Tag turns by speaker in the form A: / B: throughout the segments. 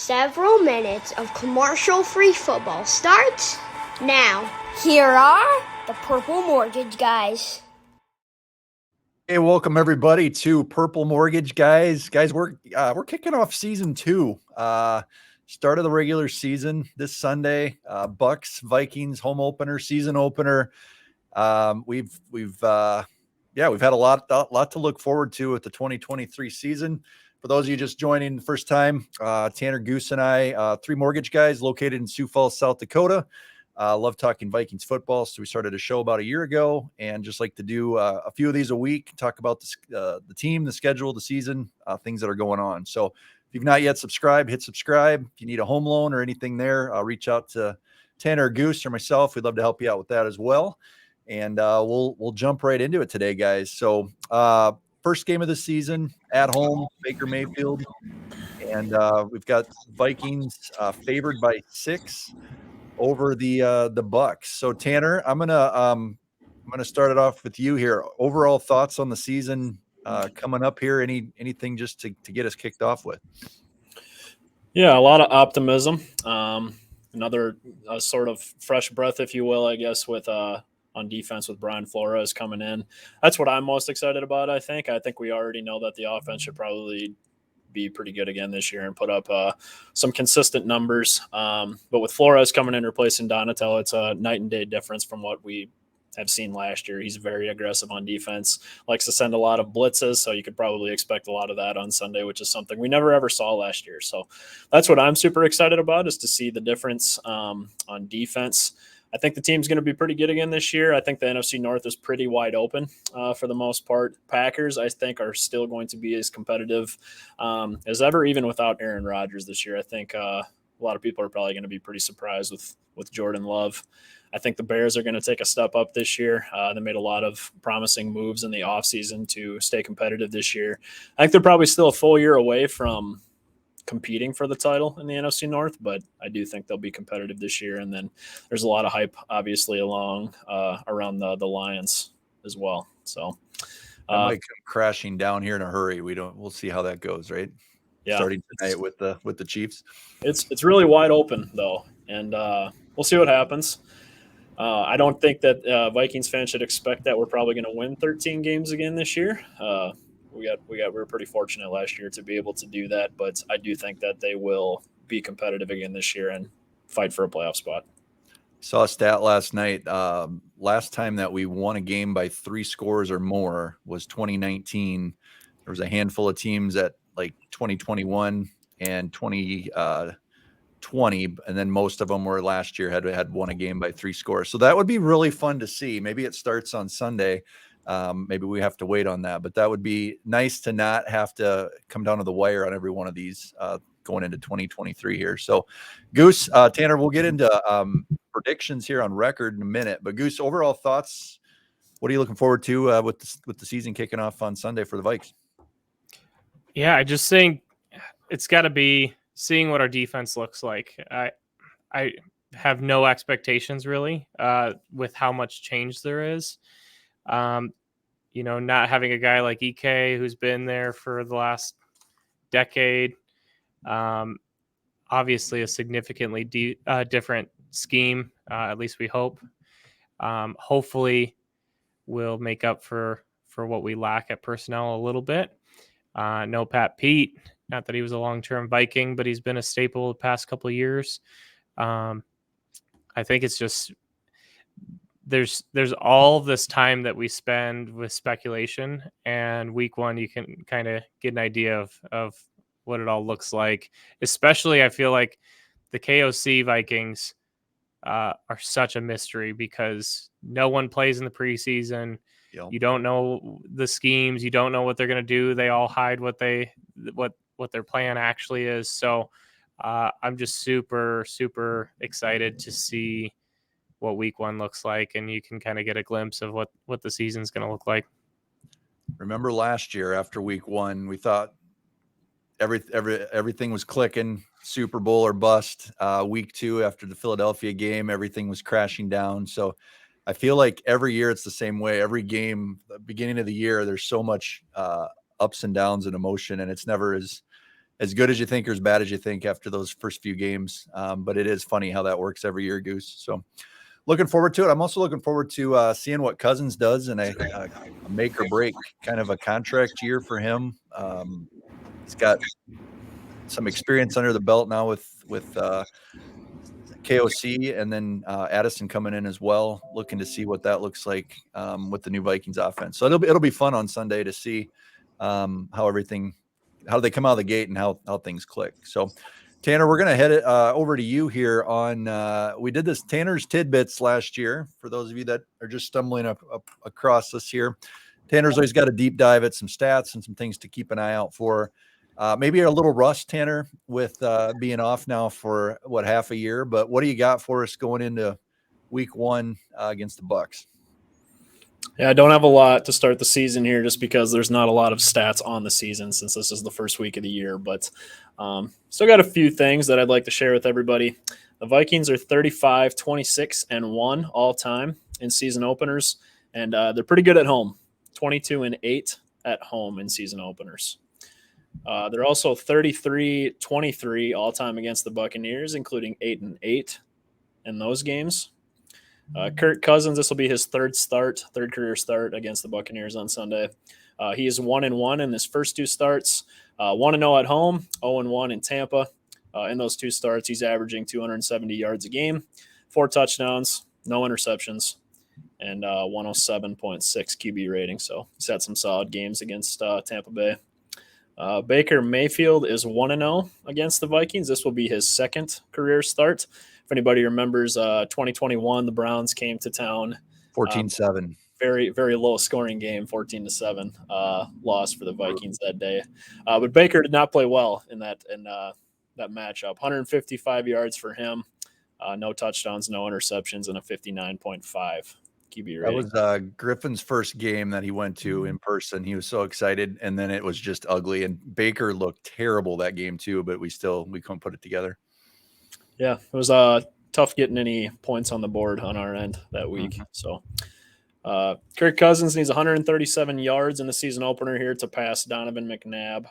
A: Several minutes of commercial-free football starts now.
B: Here are the Purple Mortgage Guys.
C: Hey, welcome everybody to Purple Mortgage Guys. Guys, we're kicking off season 2. Start of the regular season this Sunday. Bucs Vikings home opener, season opener. We've had a lot to look forward to with the 2023 season. For those of you just joining the first time, Tanner, Goose, and I, 3 mortgage guys located in Sioux Falls, South Dakota. Love talking Vikings football, so we started a show about a year ago, and just like to do a few of these a week, talk about the team, the schedule, the season, things that are going on. So if you've not yet subscribed, hit subscribe. If you need a home loan or anything there, reach out to Tanner or Goose or myself. We'd love to help you out with that as well. And we'll jump right into it today, guys. So first game of the season at home, Baker Mayfield, and we've got Vikings favored by 6 over the Bucs. So Tanner, I'm gonna start it off with you here. Overall thoughts on the season coming up here? Anything just to get us kicked off with?
D: Yeah, a lot of optimism. Another sort of fresh breath, if you will, I guess, with on defense with Brian Flores coming in. That's what I'm most excited about. I think we already know that the offense should probably be pretty good again this year and put up some consistent numbers. But with Flores coming in replacing Donatello, it's a night and day difference from what we have seen last year. He's very aggressive on defense, likes to send a lot of blitzes, so you could probably expect a lot of that on Sunday, which is something we never ever saw last year. So that's what I'm super excited about, is to see the difference on defense. I think the team's going to be pretty good again this year. I think the NFC North is pretty wide open for the most part. Packers, I think, are still going to be as competitive as ever, even without Aaron Rodgers this year. I think a lot of people are probably going to be pretty surprised with Jordan Love. I think the Bears are going to take a step up this year. They made a lot of promising moves in the offseason to stay competitive this year. I think they're probably still a full year away from competing for the title in the NFC North, but I do think they'll be competitive this year. And then there's a lot of hype, obviously, around the Lions as well. So
C: that might come crashing down here in a hurry. We'll see how that goes, right?
D: Yeah.
C: Starting tonight with the Chiefs.
D: It's really wide open though, and we'll see what happens. I don't think that Vikings fans should expect that we're probably going to win 13 games again this year. We were pretty fortunate last year to be able to do that, but I do think that they will be competitive again this year and fight for a playoff spot.
C: Saw a stat last night. Last time that we won a game by 3 scores or more was 2019. There was a handful of teams at like 2021 and 2020, and then most of them were last year had won a game by 3 scores. So that would be really fun to see. Maybe it starts on Sunday. Maybe we have to wait on that, but that would be nice to not have to come down to the wire on every one of these going into 2023 here. So Goose, Tanner, we'll get into predictions here on record in a minute, but Goose, overall thoughts, what are you looking forward to with the season kicking off on Sunday for the Vikes?
E: Yeah, I just think it's got to be seeing what our defense looks like. I have no expectations really with how much change there is. Not having a guy like EK who's been there for the last decade, obviously a significantly different scheme, at least we hope. Hopefully we'll make up for what we lack at personnel a little bit. No Pat Pete, not that he was a long-term Viking, but he's been a staple the past couple of years. I think it's just there's all this time that we spend with speculation, and week 1 you can kind of get an idea of what it all looks like. Especially I feel like the KOC Vikings are such a mystery because no one plays in the preseason. Yep. You don't know the schemes, you don't know what they're going to do. They all hide what their plan actually is. So I'm just super, super excited to see what week 1 looks like, and you can kind of get a glimpse of what the season's going to look like.
C: Remember last year after week 1, we thought everything was clicking, Super Bowl or bust. Week 2 after the Philadelphia game, everything was crashing down. So I feel like every year it's the same way. Every game, the beginning of the year, there's so much ups and downs and emotion, and it's never as as good as you think or as bad as you think after those first few games. But it is funny how that works every year, Goose. So looking forward to it. I'm also looking forward to seeing what Cousins does in a make or break kind of a contract year for him. He's got some experience under the belt now with KOC and then Addison coming in as well, looking to see what that looks like with the new Vikings offense. So it'll be fun on Sunday to see how they come out of the gate and how things click. So Tanner, we're going to head it over to you here on we did this Tanner's Tidbits last year. For those of you that are just stumbling up across this here, Tanner's always got a deep dive at some stats and some things to keep an eye out for. Maybe a little rust, Tanner, with being off now for half a year. But what do you got for us going into week 1 against the Bucs?
D: Yeah, I don't have a lot to start the season here just because there's not a lot of stats on the season since this is the first week of the year. But still got a few things that I'd like to share with everybody. The Vikings are 35, 26, and 1 all time in season openers, and they're pretty good at home, 22 and 8 at home in season openers. They're also 33, 23 all time against the Buccaneers, including 8 and 8 in those games. Kirk Cousins, this will be his third career start against the Buccaneers on Sunday. He is 1-1 in his first 2 starts, 1-0 at home, 0-1 in Tampa. In those 2 starts, he's averaging 270 yards a game, 4 touchdowns, no interceptions, and 107.6 QB rating. So he's had some solid games against Tampa Bay. Baker Mayfield is 1-0 against the Vikings. This will be his second career start. If anybody remembers 2021, the Browns came to town.
C: 14-7.
D: Very, very low scoring game, 14-7 loss for the Vikings that day. But Baker did not play well in that matchup. 155 yards for him, no touchdowns, no interceptions, and a 59.5 QB rating.
C: That was Griffin's first game that he went to in person. He was so excited, and then it was just ugly. And Baker looked terrible that game too, but we couldn't put it together.
D: Yeah, it was tough getting any points on the board on our end that week. Mm-hmm. So Kirk Cousins needs 137 yards in the season opener here to pass Donovan McNabb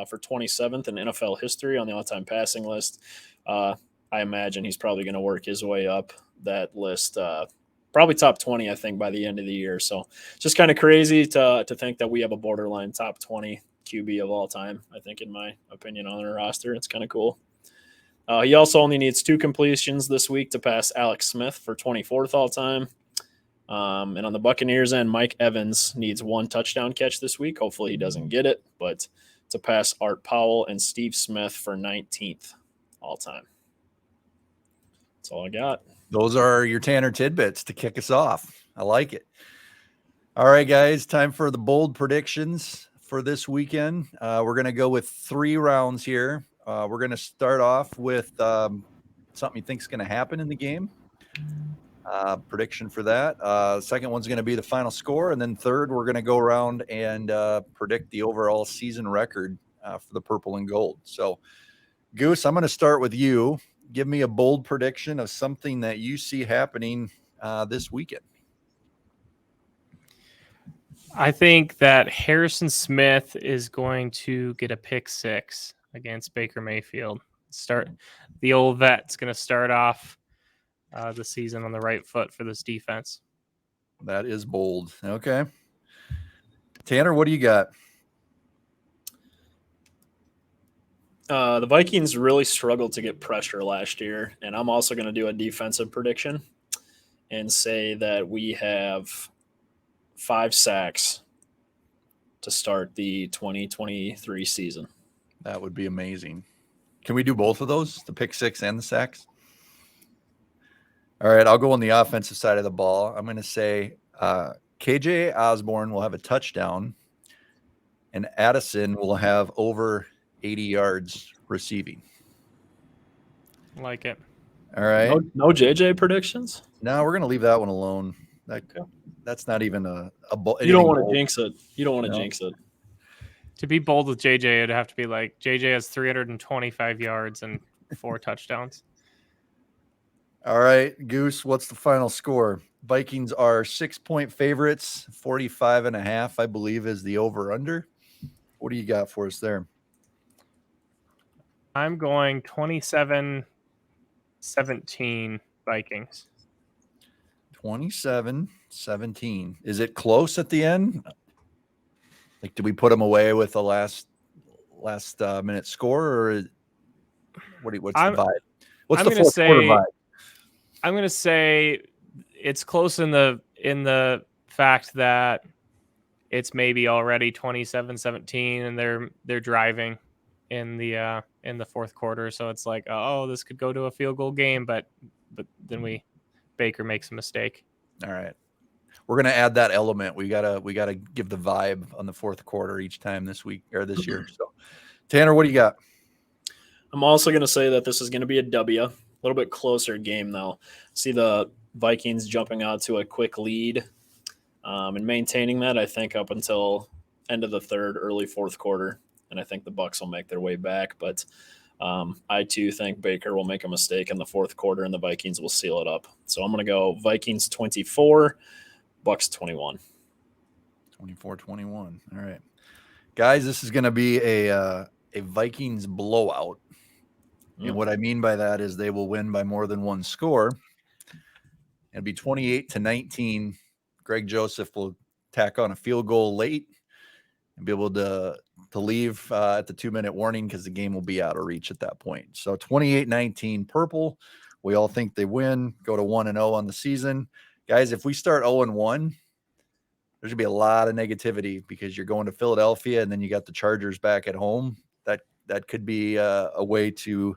D: for 27th in NFL history on the all-time passing list. I imagine he's probably going to work his way up that list, probably top 20, I think, by the end of the year. So just kind of crazy to think that we have a borderline top 20 QB of all time, I think, in my opinion, on our roster. It's kind of cool. He also only needs 2 completions this week to pass Alex Smith for 24th all time. And on the Buccaneers end, Mike Evans needs 1 touchdown catch this week. Hopefully he doesn't get it, but to pass Art Powell and Steve Smith for 19th all time. That's all I got.
C: Those are your Tanner Tidbits to kick us off. I like it. All right, guys, time for the bold predictions for this weekend. We're going to go with 3 rounds here. We're going to start off with something you think is going to happen in the game. Prediction for that. Second one's going to be the final score. And then third, we're going to go around and predict the overall season record for the purple and gold. So, Goose, I'm going to start with you. Give me a bold prediction of something that you see happening this weekend.
E: I think that Harrison Smith is going to get a pick 6 against Baker Mayfield. The old vet's going to start off the season on the right foot for this defense.
C: That is bold. Okay. Tanner, what do you got?
D: The Vikings really struggled to get pressure last year, and I'm also going to do a defensive prediction and say that we have 5 sacks to start the 2023 season.
C: That would be amazing. Can we do both of those, the pick 6 and the sacks? All right, I'll go on the offensive side of the ball. I'm going to say KJ Osborne will have a touchdown, and Addison will have over 80 yards receiving.
E: Like it.
C: All right.
D: No JJ predictions?
C: No, we're going to leave that one alone. That's not even a
D: you don't want to jinx it. You don't want to jinx it.
E: To be bold with JJ, it'd have to be like JJ has 325 yards and 4 touchdowns.
C: All right, Goose, what's the final score? Vikings are 6-point favorites, 45.5, I believe, is the over-under. What do you got for us there?
E: I'm going 27-17 Vikings.
C: 27-17. Is it close at the end? Like, do we put them away with the last minute score, or what's the vibe? What's
E: I'm
C: the
E: gonna
C: fourth quarter
E: say
C: vibe?
E: I'm going to say it's close in the fact that it's maybe already 27-17 and they're driving in the fourth quarter, so it's like, oh, this could go to a field goal game, but then Baker makes a mistake.
C: All right. We're gonna add that element. We gotta give the vibe on the fourth quarter each time this week or this year. So, Tanner, what do you got?
D: I'm also going to say that this is going to be a W. A little bit closer game, though. See the Vikings jumping out to a quick lead and maintaining that, I think, up until end of the third, early fourth quarter. And I think the Bucs will make their way back. But I, too, think Baker will make a mistake in the fourth quarter and the Vikings will seal it up. So I'm going to go Vikings 24, Bucs 21.
C: 24-21. All right. Guys, this is going to be a Vikings blowout. And what I mean by that is they will win by more than one score. It'll be 28-19. Greg Joseph will tack on a field goal late and be able to leave at the 2-minute warning because the game will be out of reach at that point. So 28-19 purple. We all think they win, go to 1-0 on the season. Guys, if we start 0-1, there's going to be a lot of negativity because you're going to Philadelphia and then you got the Chargers back at home. That could be a way to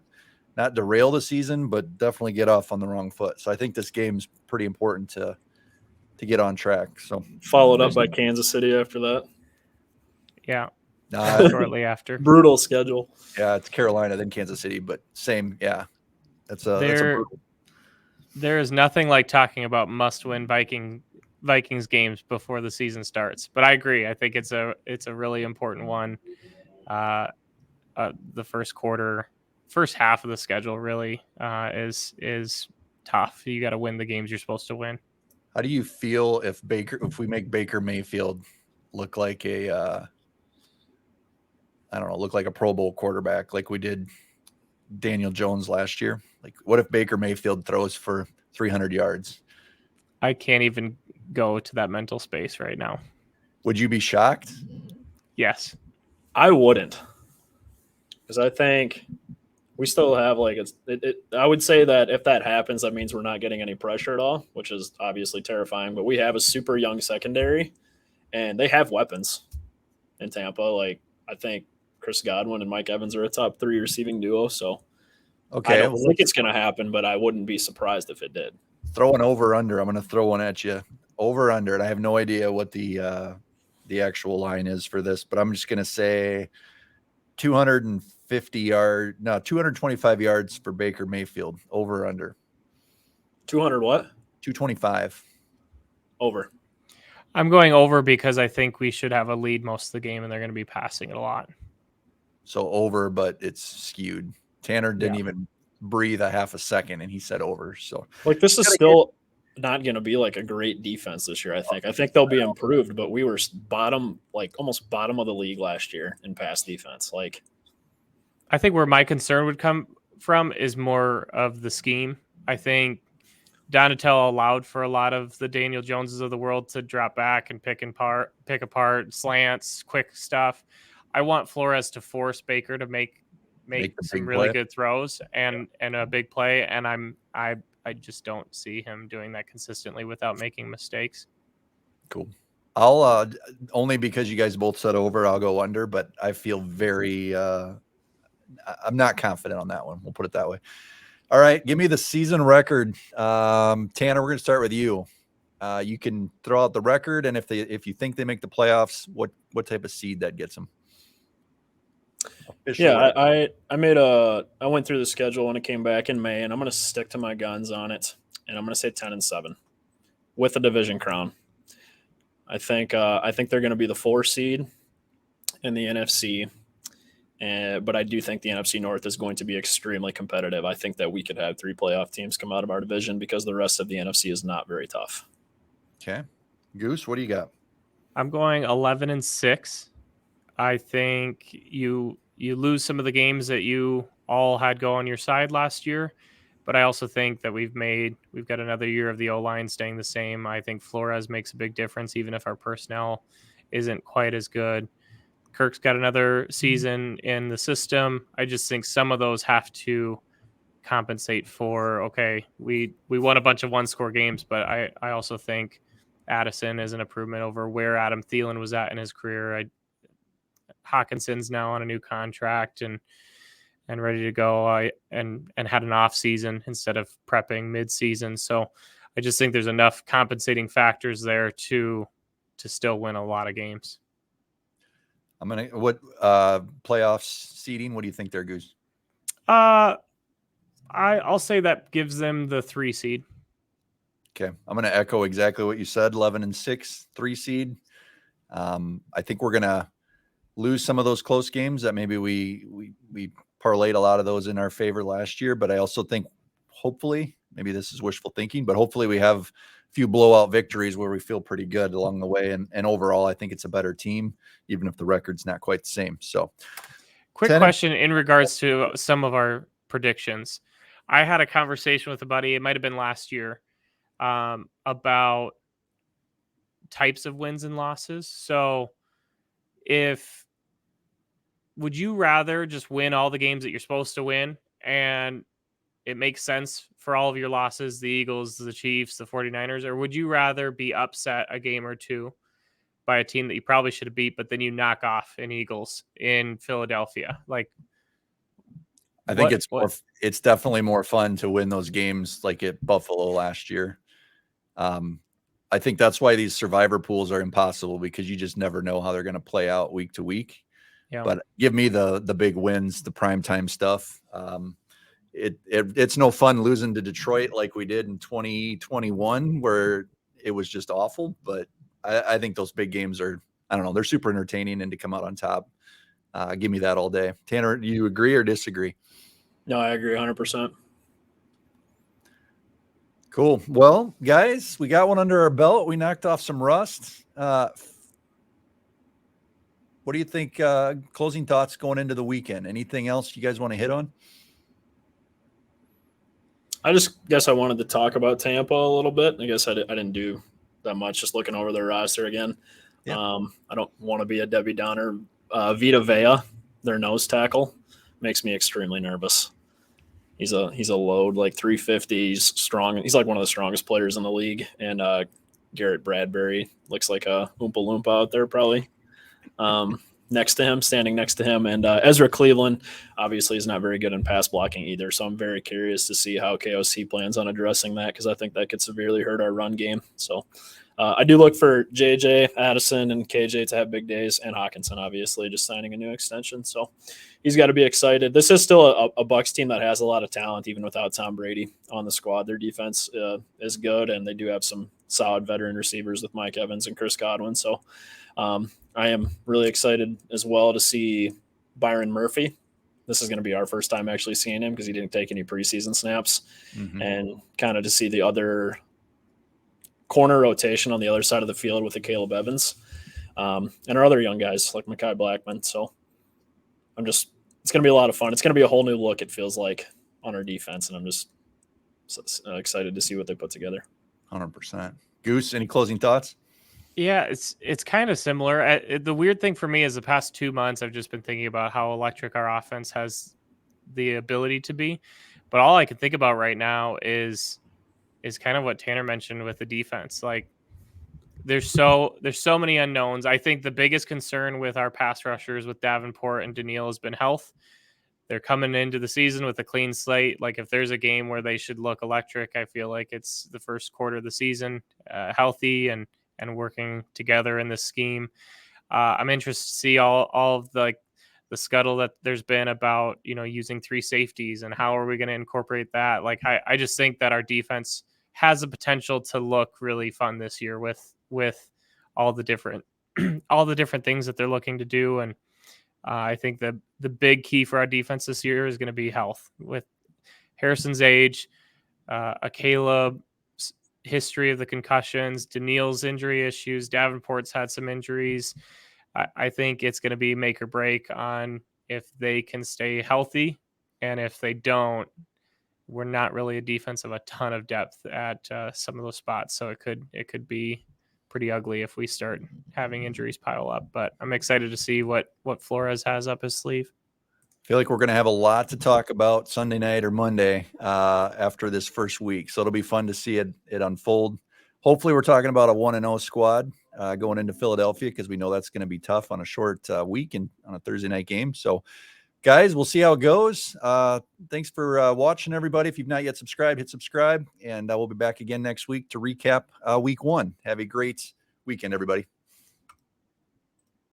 C: not derail the season, but definitely get off on the wrong foot. So I think this game's pretty important to get on track. So
D: followed up by Kansas City after that.
E: Yeah. Shortly after.
D: Brutal schedule.
C: Yeah, it's Carolina, then Kansas City, but same. Yeah, that's a brutal.
E: There is nothing like talking about must-win Vikings games before the season starts. But I agree. I think it's a really important one. The first half of the schedule really is tough. You got to win the games you're supposed to win.
C: How do you feel if we make Baker Mayfield look like a Pro Bowl quarterback like we did Daniel Jones last year? Like, what if Baker Mayfield throws for 300 yards?
E: I can't even go to that mental space right now.
C: Would you be shocked?
E: Yes.
D: I wouldn't. Because I think we still have I would say that if that happens, that means we're not getting any pressure at all, which is obviously terrifying. But we have a super young secondary, and they have weapons in Tampa. Like, I think Chris Godwin and Mike Evans are a top 3 receiving duo. So
C: okay,
D: I don't think it's going to happen, but I wouldn't be surprised if it did.
C: Throw an over/under. I'm going to throw one at you. Over/under, and I have no idea what the actual line is for this, but I'm just going to say 225 yards for Baker Mayfield. Over/under.
D: 200 what?
C: 225.
D: Over.
E: I'm going over because I think we should have a lead most of the game, and they're going to be passing it a lot.
C: So over, but it's skewed. Tanner didn't even breathe a half a second, and he said over. So
D: this is still not going to be like a great defense this year. I think they'll be improved, but we were almost bottom of the league last year in pass defense.
E: I think where my concern would come from is more of the scheme. I think Donatello allowed for a lot of the Daniel Joneses of the world to drop back and pick apart slants, quick stuff. I want Flores to force Baker to make some really good throws and a big play. And I just don't see him doing that consistently without making mistakes.
C: Cool. I'll only because you guys both said over, I'll go under, but I feel very I'm not confident on that one. We'll put it that way. All right, give me the season record. Tanner, we're going to start with you. You can throw out the record, and if you think they make the playoffs, what type of seed that gets them?
D: I went through the schedule when it came back in May, and I'm going to stick to my guns on it, and I'm going to say 10-7 with a division crown. I think they're going to be the 4 seed in the NFC. But I do think the NFC North is going to be extremely competitive. I think that we could have 3 playoff teams come out of our division because the rest of the NFC is not very tough.
C: Okay. Goose, what do you got?
E: I'm going 11-6. I think lose some of the games that you all had go on your side last year. But I also think that we've got another year of the O-line staying the same. I think Flores makes a big difference, even if our personnel isn't quite as good. Kirk's got another season in the system. I just think some of those have to compensate for, okay, we won a bunch of one-score games, but I also think Addison is an improvement over where Adam Thielen was at in his career. Hawkinson's now on a new contract and ready to go. And had an off season instead of prepping mid-season. So I just think there's enough compensating factors there to still win a lot of games.
C: What playoffs seeding? What do you think there, Goose?
E: I'll say that gives them the 3 seed.
C: Okay, I'm going to echo exactly what you said. 11-6, 3 seed. I think we're going to lose some of those close games that maybe we parlayed a lot of those in our favor last year. But I also think, hopefully, maybe this is wishful thinking, but hopefully we have a few blowout victories where we feel pretty good along the way. And overall, I think it's a better team, even if the record's not quite the same. So,
E: quick question in regards to some of our predictions. I had a conversation with a buddy, it might have been last year, about types of wins and losses. So would you rather just win all the games that you're supposed to win and it makes sense for all of your losses, the Eagles, the Chiefs, the 49ers, or would you rather be upset a game or two by a team that you probably should have beat, but then you knock off an Eagles in Philadelphia? Like,
C: I think it's definitely more fun to win those games like at Buffalo last year. I think that's why these survivor pools are impossible, because you just never know how they're going to play out week to week. Yeah. But give me the big wins, the primetime stuff. It's no fun losing to Detroit like we did in 2021, where it was just awful. But I think those big games are, I don't know, they're super entertaining, and to come out on top, give me that all day. Tanner, do you agree or disagree?
D: No, I agree 100%.
C: Cool. Well, guys, we got one under our belt. We knocked off some rust. What do you think? Closing thoughts going into the weekend? Anything else you guys want to hit on?
D: I just guess I wanted to talk about Tampa a little bit. I guess I didn't do that much, just looking over their roster again. Yeah. I don't want to be a Debbie Downer. Vita Vea, their nose tackle, makes me extremely nervous. He's a load, like 350. He's strong. He's like one of the strongest players in the league. And Garrett Bradbury looks like a Oompa Loompa out there, probably. Standing next to him. And Ezra Cleveland obviously is not very good in pass blocking either. So I'm very curious to see how KOC plans on addressing that, because I think that could severely hurt our run game. So I do look for JJ, Addison, and KJ to have big days, and Hawkinson obviously just signing a new extension. So he's got to be excited. This is still a Bucs team that has a lot of talent, even without Tom Brady on the squad. Their defense is good, and they do have some solid veteran receivers with Mike Evans and Chris Godwin. So I am really excited as well to see Byron Murphy. This is going to be our first time actually seeing him, because he didn't take any preseason snaps, and kind of to see the other corner rotation on the other side of the field with the Caleb Evans and our other young guys like Mekhi Blackman. So it's going to be a lot of fun. It's going to be a whole new look, it feels like, on our defense, and I'm just excited to see what they put together.
C: 100%. Goose, any closing thoughts?
E: Yeah, it's kind of similar. The weird thing for me is the past 2 months, I've just been thinking about how electric our offense has the ability to be. But all I can think about right now is kind of what Tanner mentioned with the defense. Like, there's so many unknowns. I think the biggest concern with our pass rushers with Davenport and Daniil has been health. They're coming into the season with a clean slate. Like, if there's a game where they should look electric, I feel like it's the first quarter of the season, healthy and working together in this scheme. I'm interested to see all of the scuttle that there's been about, using 3 safeties and how are we going to incorporate that. Like, I just think that our defense has the potential to look really fun this year with all the different things that they're looking to do. And I think the big key for our defense this year is going to be health. With Harrison's age, a Caleb history of the concussions, Daniil's injury issues, Davenport's had some injuries. I think it's going to be make or break on if they can stay healthy, and if they don't, we're not really a defense of a ton of depth at some of those spots. So it could be pretty ugly if we start having injuries pile up. But I'm excited to see what Flores has up his sleeve.
C: I feel like we're going to have a lot to talk about Sunday night or Monday after this first week. So it'll be fun to see it unfold. Hopefully we're talking about a 1-0 squad going into Philadelphia, because we know that's going to be tough on a short week and on a Thursday night game. So guys, we'll see how it goes. Thanks for watching, everybody. If you've not yet subscribed, hit subscribe, and we'll be back again next week to recap week 1. Have a great weekend, everybody.